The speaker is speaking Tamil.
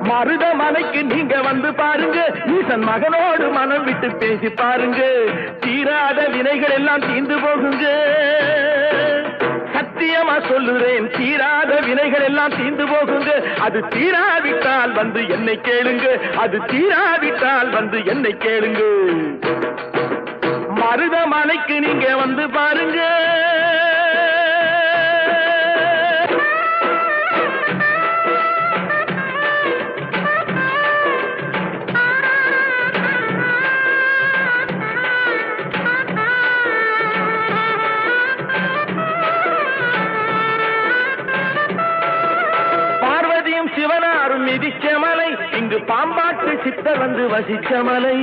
மருதமலைக்கு நீங்க வந்து பாருங்க, ஈசன் மகனோடு மனம் விட்டு பேசி பாருங்க, தீராத வினைகள் எல்லாம் தீர்ந்து போகுங்க. சத்தியமா சொல்லுறேன், தீராத வினைகள் எல்லாம் தீர்ந்து போகுங்க. அது தீராவிட்டால் வந்து என்னை கேளுங்க, அது தீராவிட்டால் வந்து என்னை கேளுங்க. மருதமலைக்கு நீங்க வந்து பாருங்க. சிவனாரும் மிதிச்ச மலை, இங்கு பாம்பாட்டு சித்தர் வந்து வசிச்ச மலை.